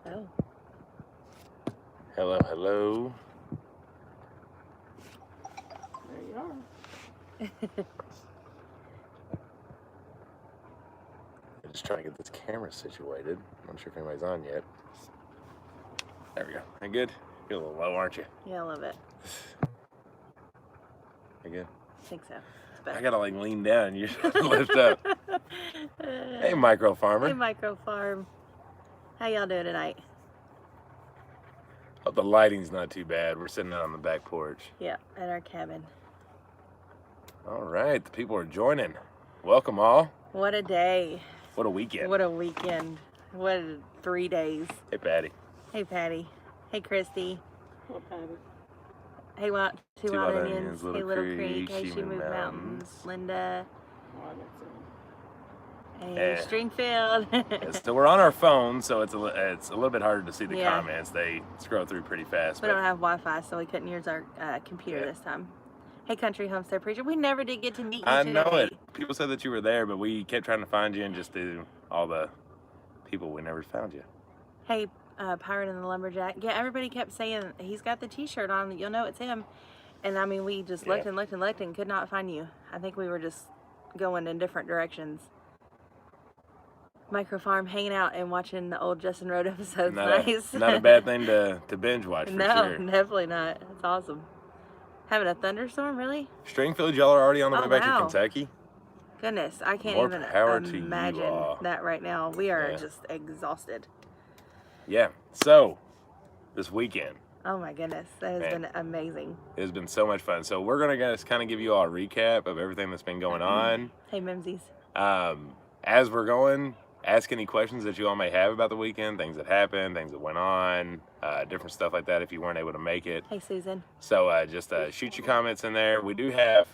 Oh. Hello, hello. There you are. I'm just trying to get this camera situated. I'm not sure if anybody's on yet. There we go. You good? You're a little low, aren't you? Yeah, a little bit. You good? I think so. I gotta like lean down and you lift up. Hey, micro farmer. Hey, micro farm. How y'all doing tonight? Hope the lighting's not too bad. We're sitting out on the back porch. Yeah, at our cabin. All right, the people are joining. Welcome all. What a day. What a weekend. What a weekend. What 3 days. Hey, Patty. Hey, Patty. Hey, Christy. What Patty? Hey, Two Wild Onions. Little Hey, Little Creek. Hey, She Moved Mountains. Linda. Oh, I didn't see him. Hey, Stringfield. So we're on our phone, so it's a little bit harder to see the Yeah. comments. They scroll through pretty fast. We don't have Wi-Fi, so we couldn't use our computer this time. Hey, Country Homestead Preacher. We never did get to meet you I today. know it. People said that you were there, but we kept trying to find you and just do all the people. We never found you. Hey, Pirate and the Lumberjack. Yeah, everybody kept saying he's got the T-shirt on. You'll know it's him. And I mean, we just looked and looked and looked and could not find you. I think we were just going in different directions. Micro Farm hanging out and watching the old Justin Road episodes. Nice. Not a bad thing to binge watch for sure. No, definitely not. It's awesome. Having a thunderstorm, really? Stringfield, y'all are already on the way back to Kentucky? Goodness, I can't More even power to imagine you all. that right now. We are just exhausted. Yeah. So, this weekend. Oh my goodness, that has been amazing. It has been so much fun. So we're going to just kind of give you all a recap of everything that's been going on. Hey, Mimsies. As we're going, ask any questions that you all may have about the weekend, things that happened, things that went on, different stuff like that if you weren't able to make it. Hey, Susan. So just shoot your comments in there. We do have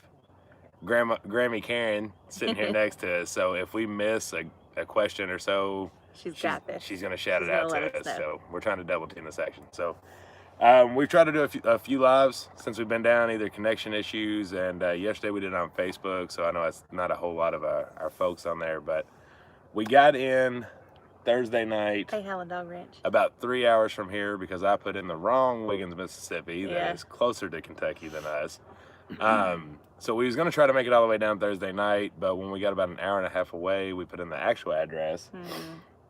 Grammy Karen sitting here next to us. So if we miss a question or so, she's got this. She's going to shout it out to us. So we're trying to double team the section. So we've tried to do a few lives since we've been down, either connection issues, and yesterday we did it on Facebook, so I know it's not a whole lot of our folks on there, but we got in Thursday night. Hey, Helen Dog Ranch. About 3 hours from here because I put in the wrong Wiggins, Mississippi. That is closer to Kentucky than us. So we was going to try to make it all the way down Thursday night, but when we got about an hour and a half away, we put in the actual address.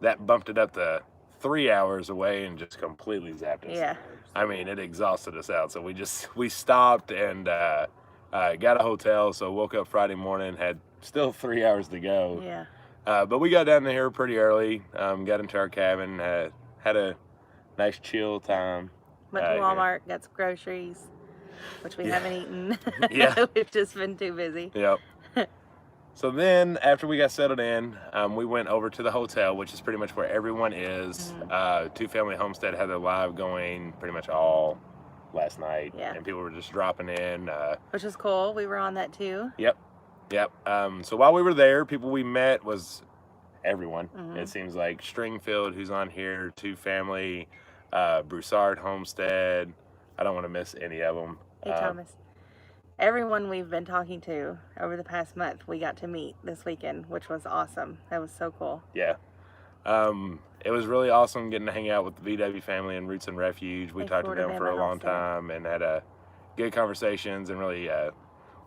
That bumped it up to 3 hours away and just completely zapped us. Yeah. I mean, it exhausted us out. So we stopped and got a hotel. So woke up Friday morning, had still 3 hours to go. Yeah. But we got down to here pretty early. Got into our cabin, had a nice chill time. Went to Walmart, got some groceries, which we haven't eaten. Yeah. We've just been too busy. Yep. So then, after we got settled in, we went over to the hotel, which is pretty much where everyone is. Two Family Homestead had their live going pretty much all last night. Yeah. And people were just dropping in. Which was cool. We were on that too. Yep. So while we were there, people we met was everyone. It seems like Stringfield, who's on here, Two Family, Broussard Homestead. I don't want to miss any of them. Hey, Thomas. Everyone we've been talking to over the past month, we got to meet this weekend, which was awesome. That was so cool. Yeah. It was really awesome getting to hang out with the VW family and Roots and Refuge. We talked to them for a long time and had good conversations, and really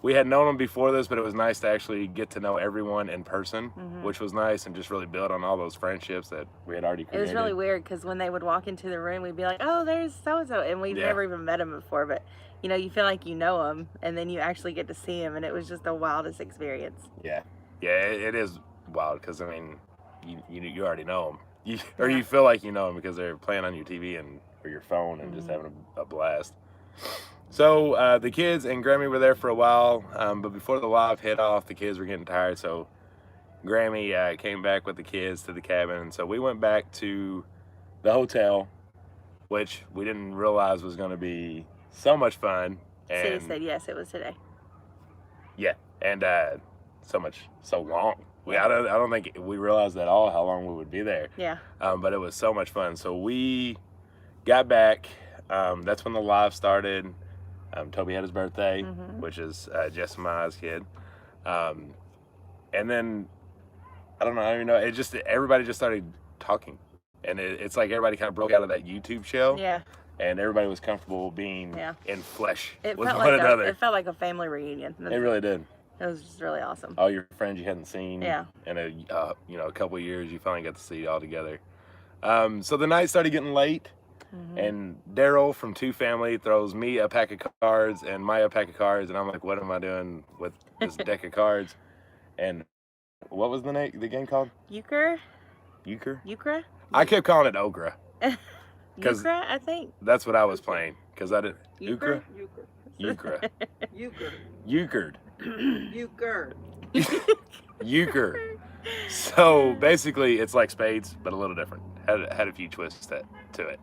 we had known them before this, but it was nice to actually get to know everyone in person, which was nice, and just really build on all those friendships that we had already created. It was really weird because when they would walk into the room, we'd be like, oh, there's so-and-so, and we've never even met them before, but you know, you feel like you know them, and then you actually get to see them, and it was just the wildest experience. Yeah, it is wild because, I mean, you already know them. You feel like you know them because they're playing on your TV or your phone and just having a blast. So the kids and Grammy were there for a while, but before the live hit off, the kids were getting tired, so Grammy came back with the kids to the cabin, and so we went back to the hotel, which we didn't realize was going to be so much fun. And City said yes, it was today. Yeah, and so long. I don't think we realized at all how long we would be there. Yeah. But it was so much fun. So we got back. That's when the live started. Toby had his birthday, which is Jess and Maya's kid. And then I don't even know. Everybody just started talking and it's like everybody kind of broke out of that YouTube shell. Yeah. And everybody was comfortable being Yeah. in flesh It with felt one like another. it felt like a family reunion. It really did. It was just really awesome. All your friends you hadn't seen Yeah. in a a couple of years, you finally got to see all together. So the night started getting late, and Daryl from Two Family throws me a pack of cards and Maya a pack of cards, and I'm like, what am I doing with this deck of cards? And what was the game called? Euchre? Euchre? I kept calling it Okra. Euchre, I think. That's what I was playing, because I didn't. Euchre? Euchre. Euchre. Euchred. Euchre. Euchre. So basically, it's like spades, but a little different. Had a few twists to it.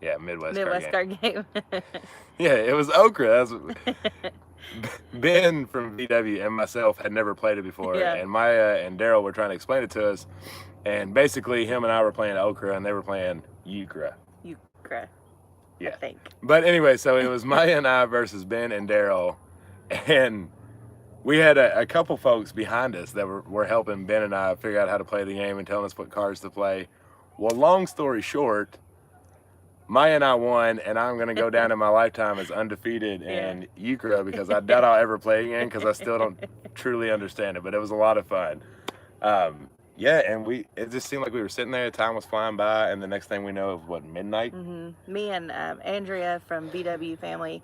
Yeah, Midwest card game. Yeah, it was Okra. Ben from VW and myself had never played it before, Yeah. and Maya and Daryl were trying to explain it to us. And basically, him and I were playing Okra, and they were playing Euchre. Euchre. Yeah. I think. But anyway, so it was Maya and I versus Ben and Daryl, and we had a couple folks behind us that were helping Ben and I figure out how to play the game and telling us what cards to play. Well, long story short, Maya and I won, and I'm going to go down in my lifetime as undefeated in Euchre because I doubt I'll ever play again because I still don't truly understand it, but it was a lot of fun. Yeah, and it just seemed like we were sitting there, time was flying by, and the next thing we know, it was, midnight? Me and Andrea from BW Family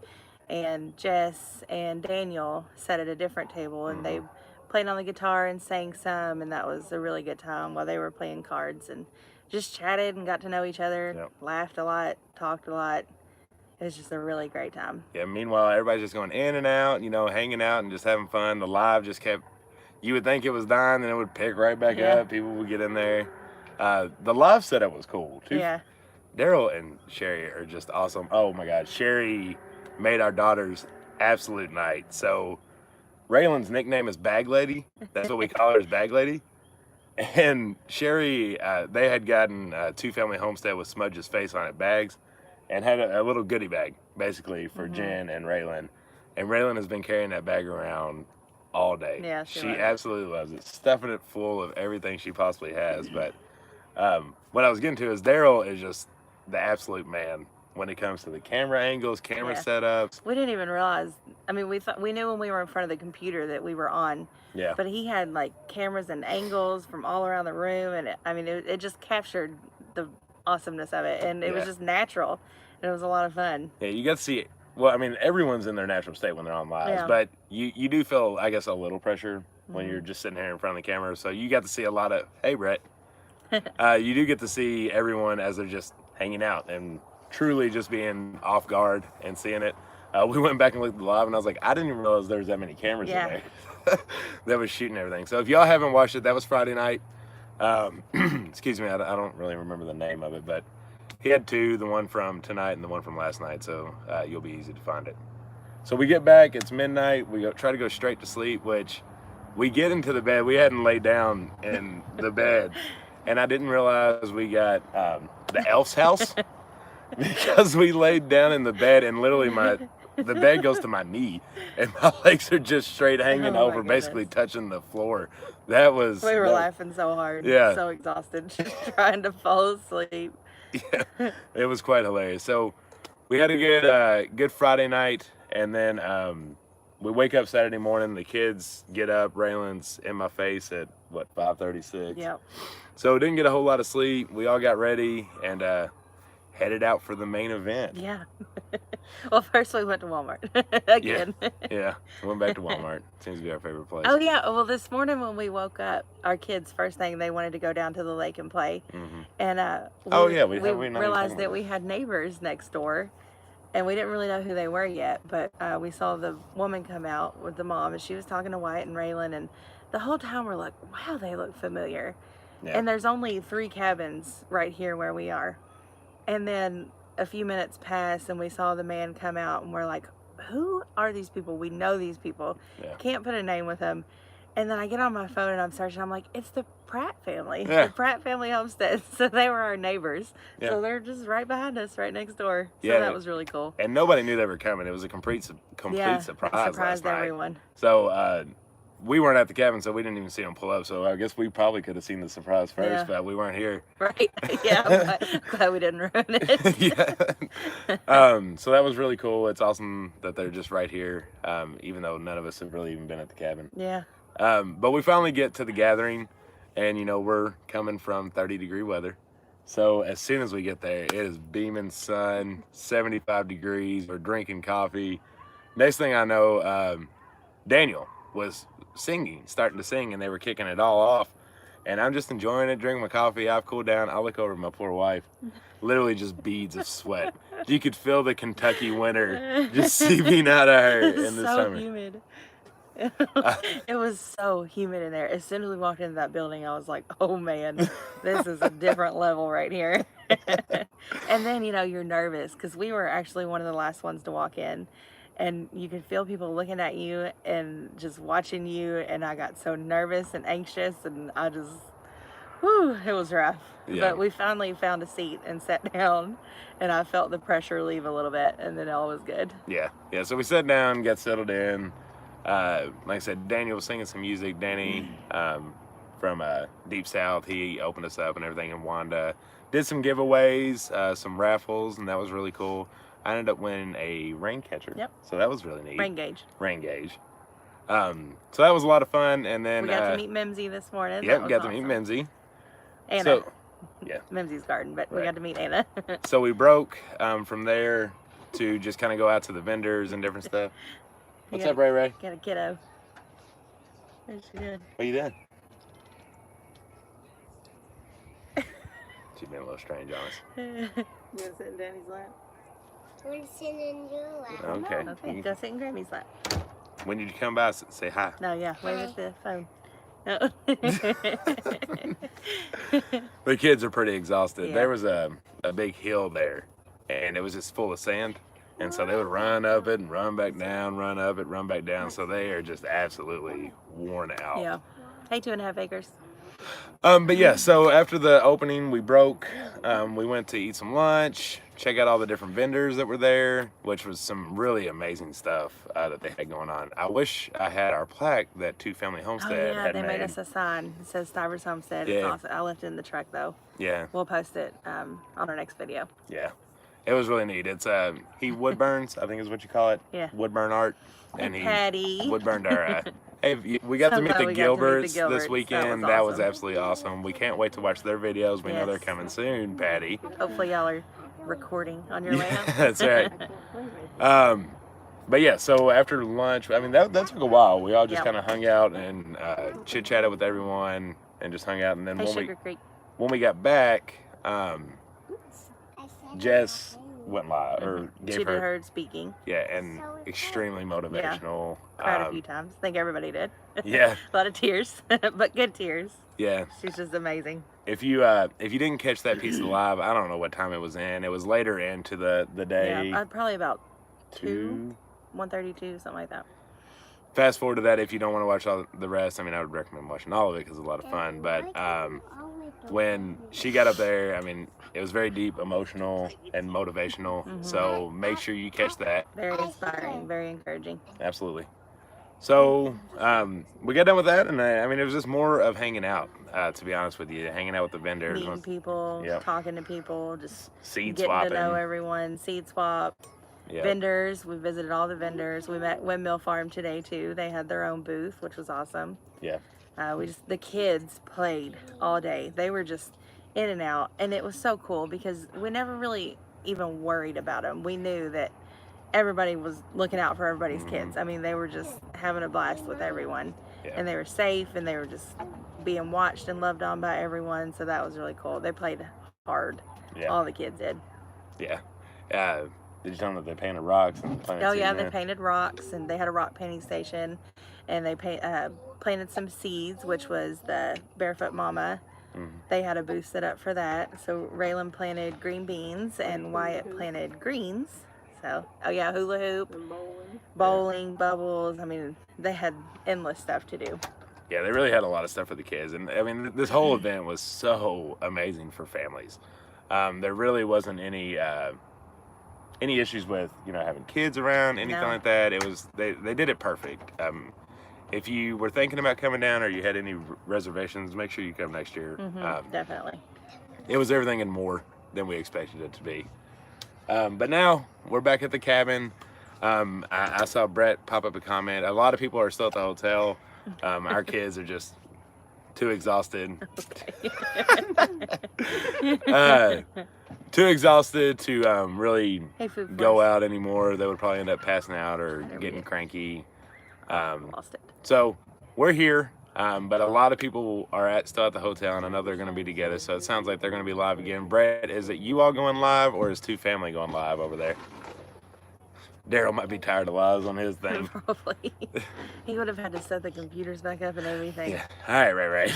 and Jess and Daniel sat at a different table, and they played on the guitar and sang some, and that was a really good time while they were playing cards, and just chatted and got to know each other, laughed a lot, talked a lot. It was just a really great time. Yeah, meanwhile, everybody's just going in and out, hanging out and just having fun. The live just kept... You would think it was dying, and it would pick right back up. People would get in there. The live setup was cool, too. Yeah. Daryl and Sherry are just awesome. Oh, my God. Sherry made our daughter's absolute night. So, Raylan's nickname is Bag Lady. That's what we call her, is Bag Lady. And Sherry, they had gotten a two-family homestead with Smudge's face on it, bags, and had a little goodie bag, basically, for Jen and Raylan. And Raylan has been carrying that bag around all day. Yeah, she absolutely loves it, stuffing it full of everything she possibly has. But what I was getting to is Daryl is just the absolute man when it comes to the camera angles, camera setups. We didn't even realize. I mean, we knew when we were in front of the computer that we were on. Yeah. But he had like cameras and angles from all around the room, and it just captured the awesomeness of it, and it was just natural, and it was a lot of fun. Yeah, you got to see it. Well, I mean, everyone's in their natural state when they're on lives, but you do feel, I guess, a little pressure when you're just sitting here in front of the camera. So you got to see a lot of, hey, Brett. You do get to see everyone as they're just hanging out and truly just being off guard and seeing it. We went back and looked at the live, and I was like, I didn't even realize there was that many cameras in there that was shooting everything. So if y'all haven't watched it, that was Friday night. Excuse me, I don't really remember the name of it, but he had two, the one from tonight and the one from last night, so you'll be easy to find it. So we get back, it's midnight, we try to go straight to sleep, which we get into the bed, we hadn't laid down in the bed, and I didn't realize we got the elf's house, because we laid down in the bed, and literally the bed goes to my knee, and my legs are just straight hanging over, basically touching the floor. We were laughing so hard, so exhausted, just trying to fall asleep. Yeah, it was quite hilarious. So we had a good Friday night, and then we wake up Saturday morning. The kids get up. Raylan's in my face at 5:36. Yep. So didn't get a whole lot of sleep. We all got ready and headed out for the main event. Yeah. Well, first we went to Walmart again. Yeah. Went back to Walmart. Seems to be our favorite place. Oh yeah. Well, this morning when we woke up, our kids first thing they wanted to go down to the lake and play, and we realized that we had neighbors next door, and we didn't really know who they were yet, but we saw the woman come out with the mom, and she was talking to Wyatt and Raylan, and the whole time we're like, wow, they look familiar. Yeah. And there's only 3 cabins right here where we are. And then a few minutes pass and we saw the man come out, and we're like, who are these people? We know these people. Yeah. Can't put a name with them. And then I get on my phone and I'm searching. I'm like, it's the Pratt family. Yeah. The Pratt family homestead. So they were our neighbors. Yeah. So they're just right behind us, right next door. So that was really cool. And nobody knew they were coming. It was a complete surprise last night. Surprised everyone. So we weren't at the cabin, so we didn't even see them pull up. So I guess we probably could have seen the surprise first, Yeah. but we weren't here. Right. Yeah. I'm glad we didn't ruin it. Yeah. So that was really cool. It's awesome that they're just right here, even though none of us have really even been at the cabin. Yeah. But we finally get to the gathering, and we're coming from 30-degree weather. So as soon as we get there, it is beaming sun, 75 degrees. We're drinking coffee. Next thing I know, Daniel was starting to sing, and they were kicking it all off. And I'm just enjoying it, drinking my coffee. I've cooled down. I look over at my poor wife, literally just beads of sweat. You could feel the Kentucky winter just seeping out of her in the so summer. humid. It was so humid in there. As soon as we walked into that building, I was like, oh man, this is a different level right here. And then, you're nervous because we were actually one of the last ones to walk in. And you could feel people looking at you and just watching you. And I got so nervous and anxious. And I just, it was rough. Yeah. But we finally found a seat and sat down. And I felt the pressure leave a little bit. And then all was good. Yeah. So we sat down, got settled in. Like I said, Daniel was singing some music. Danny from Deep South, he opened us up and everything. And Wanda did some giveaways, some raffles. And that was really cool. I ended up winning a rain catcher. Yep. So that was really neat. Rain gauge. Rain gauge. So that was a lot of fun. And then we got to meet Mimsy this morning. Yep, got to meet Mimsy. Anna. So, yeah. Mimsy's garden, but we Right. got to meet Anna. So we broke from there to just kind of go out to the vendors and different stuff. What's up, Ray Ray? Got a kiddo. What's she doing? What you doing? She's been a little strange on us. You gonna sit in Danny's lap? I'm sitting in your lap. Okay. Okay, go sit in Grammy's lap. When did you come by? Say hi. No, yeah, wave at the phone. No. The kids are pretty exhausted. Yeah. There was a big hill there, and it was just full of sand. And so they would run up it and run back down, run up it, run back down. So they are just absolutely worn out. Yeah. Hey, 2.5 acres. But yeah, so after the opening, we broke. We went to eat some lunch, check out all the different vendors that were there, which was some really amazing stuff that they had going on. I wish I had our plaque that Two Family Oh, Homestead yeah, had they made us a sign. It says Stivers Homestead. It's Yeah. awesome. I left it in the truck, though. Yeah, We'll post it on our next video. yeah. It was really neat. It's he wood burns, I think is what you call it. Yeah. Wood burn art. And he Patty. wood burned our hey, we got to meet Somehow the we got to meet the Gilberts Gilberts. this That weekend. was That was awesome. absolutely awesome. We can't wait to watch their videos. We know they're Yes. coming soon, Patty. Hopefully y'all are recording on your way out. That's right. But yeah, so after lunch, I mean, that took a while. We all just Yep. kind of hung out and chit-chatted with everyone and just hung out. And then Hey, Sugar Creek. when we got back, I said Jess went live, or She gave did her, her speaking. yeah, and extremely motivational. Cried a few times. I think everybody did. Yeah, A lot of tears, but good tears. yeah. She's just amazing. If you didn't catch that piece of live, I don't know what time it was in. It was later into the day. Yeah, probably about two. 1:32, something like that. Fast forward to that if you don't want to watch all the rest. I mean, I would recommend watching all of it because it's a lot of fun. But when she got up there, I mean, it was very deep, emotional, and motivational. So make sure you catch that. Very inspiring, very encouraging. Absolutely. So we got done with that, and I mean, it was just more of hanging out, to be honest with you, hanging out with the vendors, Meeting people, Yep. talking to people, just seed getting swapping. to know everyone, seed swap, Yeah. vendors. We visited all the vendors. We met Windmill Farm today too. They had their own booth, which was awesome. Yeah. The kids played all day. They were just in and out, and it was so cool because we never really even worried about them. We knew that everybody was looking out for everybody's kids. I mean, they were just having a blast with everyone, Yeah. and they were safe, and they were just being watched and loved on by everyone. So that was really cool. They played hard. Yeah. All the kids did. Yeah. Did you tell them that they painted rocks and planted Oh seeds yeah, in they there? painted rocks, and they had a rock painting station, and they planted some seeds, which was the Barefoot Mama. They had a booth set up for that. So Raylan planted green beans, and Wyatt planted greens. So, oh yeah, hula hoop, And bowling. bowling, bubbles. I mean, they had endless stuff to do. Yeah, they really had a lot of stuff for the kids, and I mean, this whole event was so amazing for families. There really wasn't any issues with having kids around, anything No. like that. It was they did it perfect. if you were thinking about coming down or you had any reservations, make sure you come next year. Definitely. It was everything and more than we expected it to be. But now we're back at the cabin. I saw Brett pop up a comment. A lot of people are still at the hotel. Our kids are just too exhausted. Too exhausted to really Hey, food for go us. out anymore. They would probably end up passing out or we getting did. cranky. Lost it. So we're here, but a lot of people are still at the hotel, and I know they're going to be together. So it sounds like they're going to be live again. Brett, is it you all going live, or is Two Family going live over there? Daryl might be tired of lives on his thing. Probably. He would have had to set the computers back up and everything. Yeah. All right.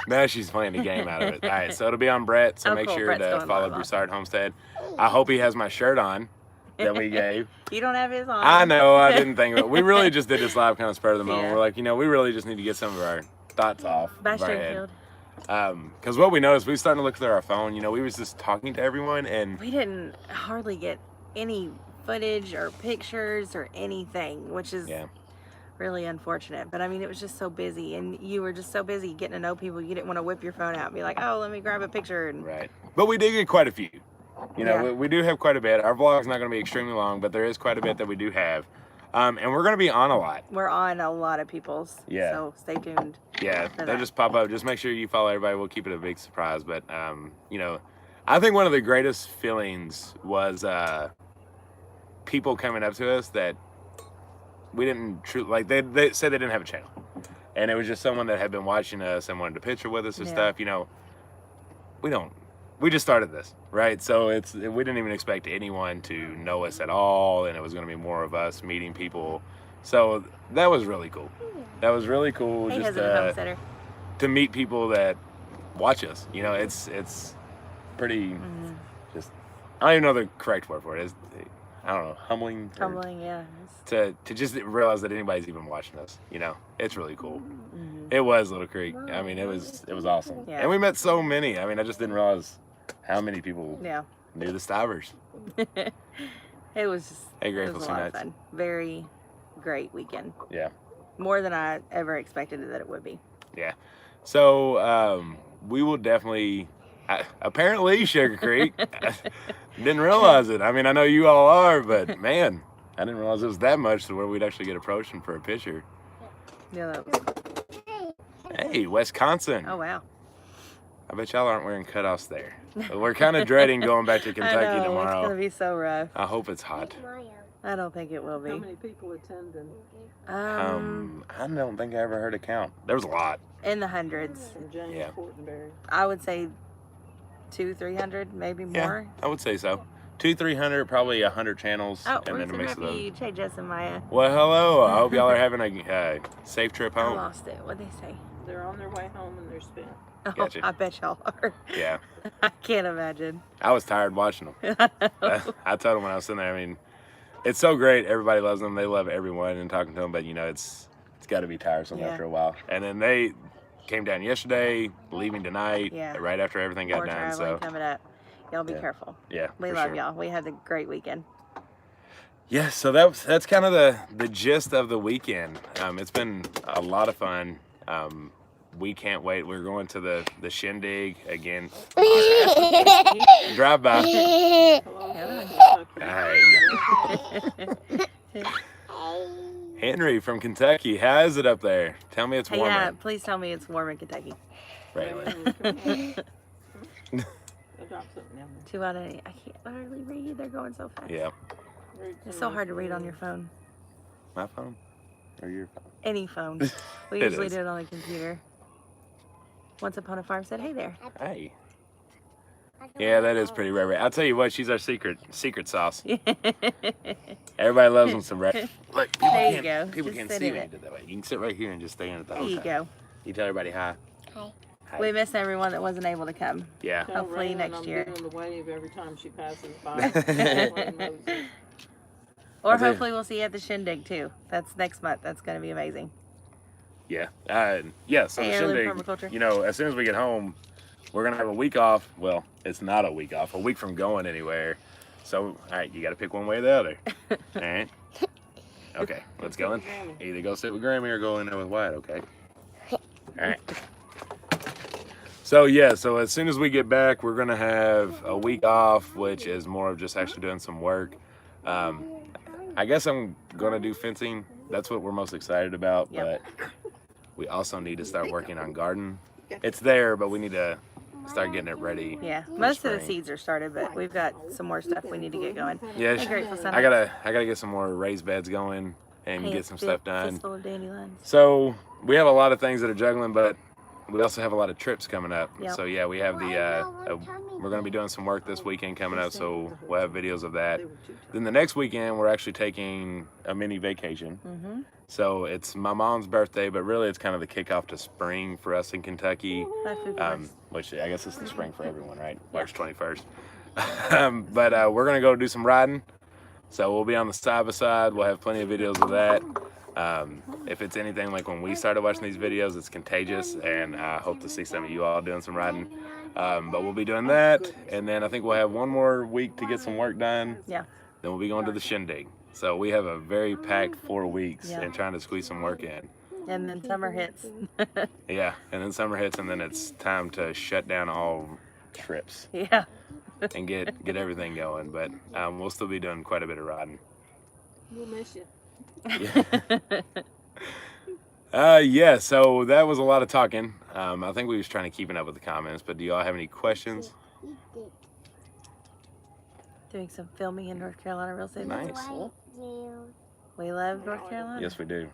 Now she's playing the game out of it. All right, so it'll be on Brett. So Oh, make cool. sure Brett's to going follow live. Broussard Homestead. I hope he has my shirt on that we gave. You don't have his on. I know, I didn't think of it. We really just did this live kind of spur of the moment. Yeah. We're like, we really just need to get some of our thoughts off of our head. Bashingfield. Because what we noticed, we were starting to look through our phone. We was just talking to everyone, and We didn't hardly get any footage or pictures or anything, which is yeah, really unfortunate. But I mean, it was just so busy, and you were just so busy getting to know people. You didn't want to whip your phone out and be like, "Oh, let me grab a picture." And right. But we did get quite a few. Yeah. We do have quite a bit. Our vlog's not going to be extremely long, but there is quite a bit that we do have. And we're going to be on a lot. we're on a lot of people's. Yeah. So stay tuned. Yeah, For they'll that. just pop up. Just make sure you follow everybody. We'll keep it a big surprise. But, I think one of the greatest feelings was people coming up to us that we didn't, they said they didn't have a channel. And it was just someone that had been watching us and wanted a picture with us and Yeah. stuff. We just started this, right? So we didn't even expect anyone to know us at all, and it was going to be more of us meeting people. So that was really cool. That was really cool. Hey, just Hesitant Homesteader. to meet people that watch us. It's pretty. Just I don't even know the correct word for it. It's, I don't know, humbling. or- Tumbling, yeah. To just realize that anybody's even watching us. It's really cool. It was Little Creek. I mean, it was awesome. Yeah. And we met so many. I mean, I just didn't realize how many people Yeah. knew the Stivers. It was just, Hey, it Grateful was a lot of Nights. fun. Very great weekend. Yeah. More than I ever expected that it would be. Yeah. So we will definitely. Apparently, Sugar Creek. Didn't realize it. I mean, I know you all are, but man, I didn't realize it was that much to where we'd actually get approached for a picture. Yeah, that was. Hey, Wisconsin. Oh wow. I bet y'all aren't wearing cutoffs there. We're kind of dreading going back to Kentucky I know, tomorrow. It's gonna be so rough. I hope it's hot. I don't think it will How be. many people attending? I don't think I ever heard a count. There was a lot. In the hundreds. From James Yeah. Fortenberry. I would say 200-300, maybe more. I would say so. 200-300, probably 100 channels, Oh, and then Roots a and mix of them. Refuge. Hey, Jess and Maya. Well, hello. I hope y'all are having a safe trip I home. lost it. What'd they say? They're on their way home and they're spent. Oh, Gotcha. I bet y'all are. Yeah, I can't imagine. I was tired watching them. I told them when I was sitting there. I mean, it's so great. Everybody loves them. They love everyone and talking to them. But it's got to be tiresome Yeah. after a while. And then they came down yesterday, leaving tonight. Yeah. Right after everything got More done. traveling So coming up. Y'all be Yeah. careful. yeah, We for love sure. y'all. We had a great weekend. Yeah, so that's kind of the gist of the weekend. It's been a lot of fun. We can't wait. We're going to the shindig again. Drive by. Hello, Kentucky. Henry from Kentucky. How is it up there? Tell me it's Hey, warmer. yeah, please tell me it's warm in Kentucky. Right. I'll drop something down 2 out of 8. I can't hardly read. They're going so fast. Yeah. there. It's so hard to read on your phone. My phone? Or your phone? Any phone. We It usually is. do it on a computer. Once upon a farm said, hey there. Hey. Yeah, that is pretty rare. I'll tell you what, she's our secret sauce. Everybody loves them some red. Look, people There you can't, go. people Just can't sit see in when it. you did that way. You can sit right here and just stay in it the There whole you time. go. You tell everybody hi. Hi. Hi. We miss everyone that wasn't able to come. Yeah. Tell Hopefully Raylan next I'm year. doing the wave every time she passes by. Like Moses. Or I'll tell you- hopefully we'll see you at the shindig too. That's next month. That's going to be amazing. Yeah. Yeah, so Hey, the heirloom shindig, permaculture. as soon as we get home, we're going to have a week off. Well, it's not a week off, a week from going anywhere. So, all right, you got to pick one way or the other. All right. Okay, let's Sit go with in. Grammy. Either go sit with Grammy or go in there with Wyatt, okay? All right. So yeah, so as soon as we get back, we're gonna have a week off, which is more of just actually doing some work. I guess I'm gonna do fencing. That's what we're most excited about, Yep. but we also need to start working on garden. It's there, but we need to start getting it ready. Yeah, for most of the spring. seeds are started, but we've got some more stuff we need to get going. Yeah, Hey, Grateful Son. I gotta get some more raised beds going and Hey, get it's some stuff done. Fistful of dandelions. So we have a lot of things that are juggling, but we also have a lot of trips coming up. Yep. So yeah, we have we're going to be doing some work this weekend coming up, so we'll have videos of that. Then the next weekend, we're actually taking a mini vacation. Mm-hmm. So it's my mom's birthday, but really it's kind of the kickoff to spring for us in Kentucky, which I guess it's the spring for everyone, right? March 21st. But we're going to go do some riding. So we'll be on the side by side. We'll have plenty of videos of that. If it's anything like when we started watching these videos, it's contagious, and I hope to see some of you all doing some riding. But we'll be doing that, and then I think we'll have one more week to get some work done. Yeah. Then we'll be going to the shindig. So we have a very packed 4 weeks Yeah. and trying to squeeze some work in. And then summer hits. Yeah, and then summer hits, and then it's time to shut down all trips Yeah. and get everything going. But we'll still be doing quite a bit of riding. We'll miss you. Yeah, so that was a lot of talking. I think we was trying to keep up with the comments, but do y'all have any questions? Doing some filming in North Carolina real soon. Nice. We love North Carolina. Yes, we do.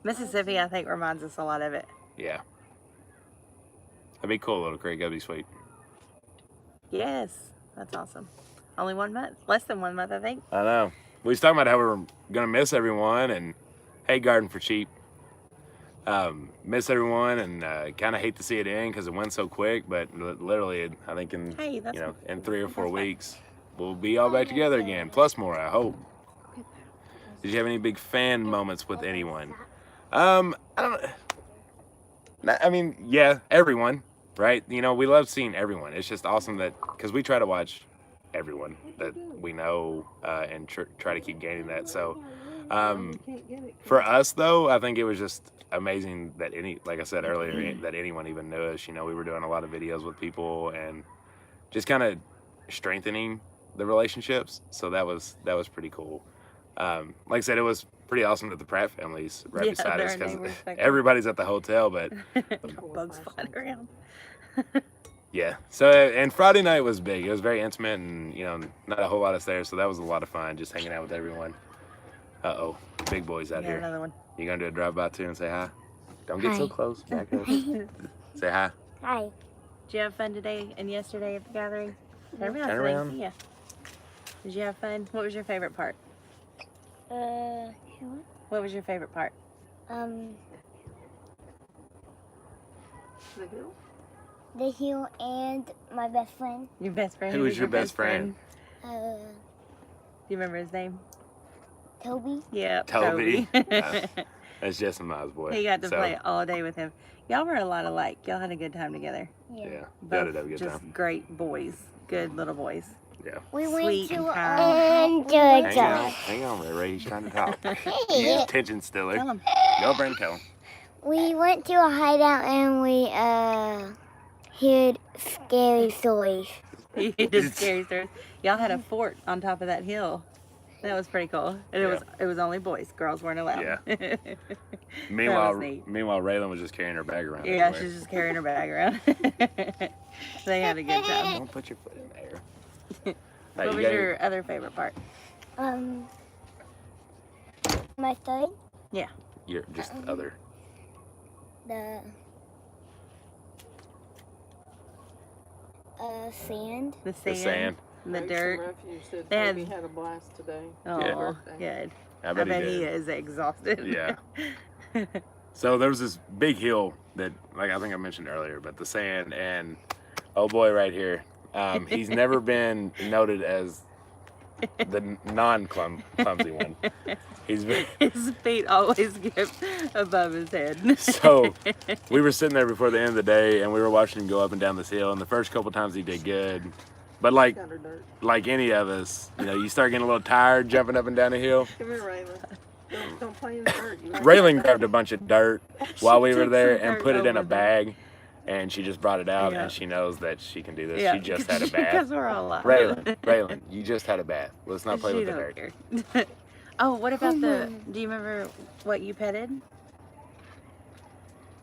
Mississippi, I think, reminds us a lot of it. Yeah. That'd be cool, Little Creek. That'd be sweet. Yes. That's awesome. Only 1 month. Less than 1 month, I think. I know. We was talking about how we were going to miss everyone, and hey, Garden for Cheap. Miss everyone, and kind of hate to see it end because it went so quick, but literally, I think in, Hey, that's in 3 or 4 weeks, we'll be all back together again, plus more, I hope. Did you have any big fan moments with anyone? I don't know. I mean, yeah, everyone, right? You know, we love seeing everyone. It's just awesome that, because we try to watch everyone that we know and try to keep gaining that. So for us, though, I think it was just amazing that like I said earlier, that anyone even knew us. You know, we were doing a lot of videos with people and just kind of strengthening the relationships. So that was pretty cool. Like I said, it was pretty awesome that the Pratt family's right beside us, because everybody's at the hotel, but bugs flying around. yeah. So, and Friday night was big. It was very intimate, and you know, not a whole lot of stairs, so that was a lot of fun, just hanging out with everyone. Uh-oh, big boys out here. Another one. You gonna do a drive-by too and say hi? Don't get so Hi. close. Back up. Say hi. Hi. Did you have fun today and yesterday at the gathering? Turn around. Turn so they can around. see ya. Did you have fun? What was your favorite part? What was your favorite part? The hill and my best friend. Your best friend? Who was your best friend? Do you remember his name? Toby. Yep. Toby. That's Jess and Miles' boy. He got to So, play all day with him. Y'all were a lot alike. Y'all had a good time together. Yeah, y'all Both did have a good just time. great boys. Good little boys. Yeah. We Sweet went to and kind. Hang on, Ray Ray. He's trying to talk. He's Hey, attention stiller. Tell him. Go, Brent, tell him. we went to a hideout and we heard scary stories. He did scary stories. Y'all had a fort on top of that hill. That was pretty cool. And it was only boys. Girls weren't allowed. Yeah. Meanwhile, neat. Raylan was just carrying her bag around. Yeah, everywhere. she's just carrying her bag around. They had a good time. Don't put your foot in there. What was your other favorite part? My third, You're just other. the sand. The The sand. and the Folks from dirt. Refuge said They had- Toby had a blast today. Oh, Yeah. good. I I bet, bet he he did. is exhausted. Yeah. So there was this big hill that, like I think I mentioned earlier, but the sand, and oh boy, right here, he's never been noted as the non-clumsy one. He's been. His feet always get above his head. So we were sitting there before the end of the day, and we were watching him go up and down this hill. And the first couple times he did good, but like Got her dirt. any of us, you know, you start getting a little tired jumping up and down a hill. Come here, Raylan. Don't play in the dirt. You Raylan grabbed a bunch of dirt while we were took there some and dirt put it in a over there. bag, and she just brought it out, Yeah. and she knows that she can do this. Yeah, She just had a because bath. we're all alive. Raylan, you just had a bath. Let's not play She with the don't dirt. care. Oh, what about the? Do you remember what you petted?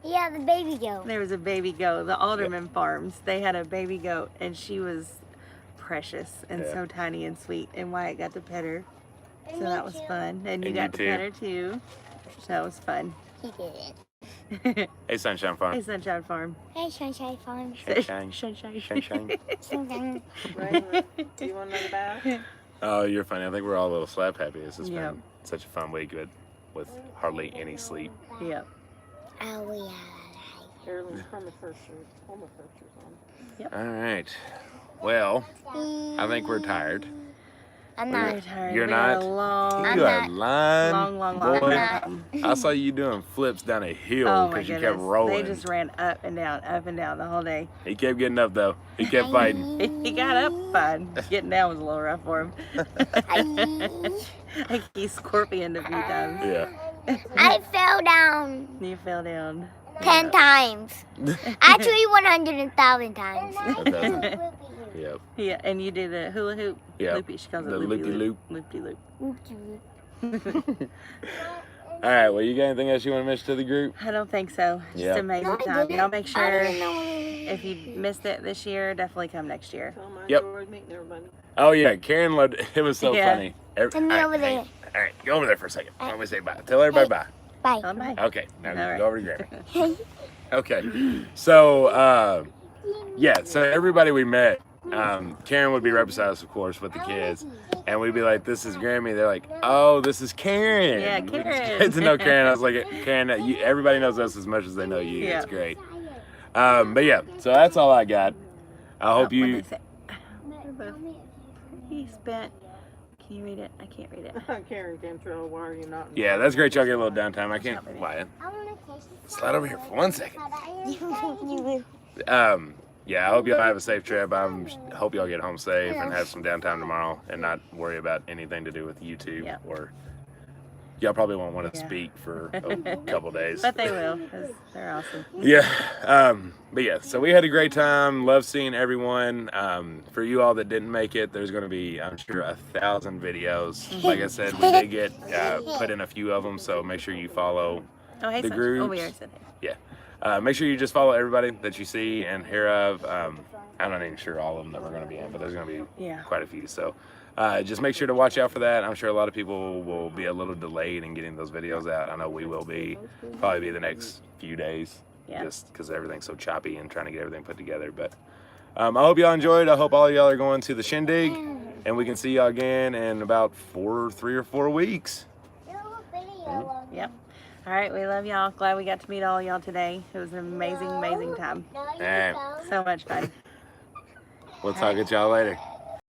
Yeah, the baby goat. There was a baby goat. The Alderman Farms. They had a baby goat, and she was precious and Yeah. so tiny and sweet. And Wyatt got to pet her, so Me that was too. fun. And you And got you to pet her too. So that was fun. He didn't. Hey, Sunshine Farm. Hey, Sunshine Farm. Hey, Sunshine Farm. Sunshine. Sunshine. Sunshine. Sunshine. Raylan, do you want another bath? Oh, you're funny. I think we're all a little slap happy. This has Yeah. been such a fun week with hardly any sleep. Yep. Oh, we are. Carolyn's permafrost shirt. Permafrost shirt on. All right. Well, I think we're tired. I'm We're not. tired. You're We had not? a long, I'm You are not. lying, long boy. ride. I saw you doing flips down a hill Oh my because you goodness. kept rolling. They just ran up and down the whole day. He kept getting up though. He kept fighting. He got up fine. Getting down was a little rough for him. Like he scorpioned a few times. Yeah. I fell down You fell down. 10 times. Actually, 100,000 times. Yep. Yeah, and you did the hula hoop. Yeah. Loopy. She calls it The loopy loopy-loop. loop. All right. Well, you got anything else you want to mention to the group? I don't think so. Just Yeah. amazing No, I time. didn't. Y'all make I sure didn't know. if you missed it this year, definitely come next year. Tell 'em I Yep. enjoyed meeting everybody. Oh yeah, Karen loved it. It was so Yeah. funny. Send me over there. All right, go over there for a second. Let me say bye. Tell everybody bye. Bye. Tell 'em bye. Okay, now All you right. go over to Grammy. Okay, so yeah, so everybody we met, Karen would be right beside us, of course, with the kids, and we'd be like, "This is Grammy." They're like, "Oh, this is Karen." Yeah, It's Karen. good to know Karen. I was like, "Karen, everybody knows us as much as they know you. Yeah. It's great." But yeah, so that's all I got. I hope What'd you. they say? He spent. Can you read it? I can't read it. Karen Cantrell, why are you not? in Yeah, the that's great. Y'all get a little downtime. I can't. Stop it. Wyatt, slide over here for 1 second. Yeah, I hope y'all have a safe trip. I hope y'all get home safe and have some downtime tomorrow and not worry about anything to do with YouTube Yeah. or y'all probably won't want to Yeah. speak for a couple days. But they will, because they're awesome. Yeah, but yeah, so we had a great time. Love seeing everyone. For you all that didn't make it, there's going to be, I'm sure, 1,000 videos. Like I said, we did get put in a few of them, so make sure you follow. Oh, hey, The Sunshine. Oh, we groups. already said hey. Make sure you just follow everybody that you see and hear of. I'm not even sure all of them that we're going to be in, but there's going to be Yeah. quite a few. So just make sure to watch out for that. I'm sure a lot of people will be a little delayed in getting those videos out. I know we will be. Probably be the next few days. Yeah. Just because everything's so choppy and trying to get everything put together. But I hope y'all enjoyed. I hope all of y'all are going to the shindig. And we can see y'all again in about 3 or 4 weeks. Yep. All right, we love y'all. Glad we got to meet all y'all today. It was an amazing, amazing time. Alright. So much fun. We'll talk at y'all later.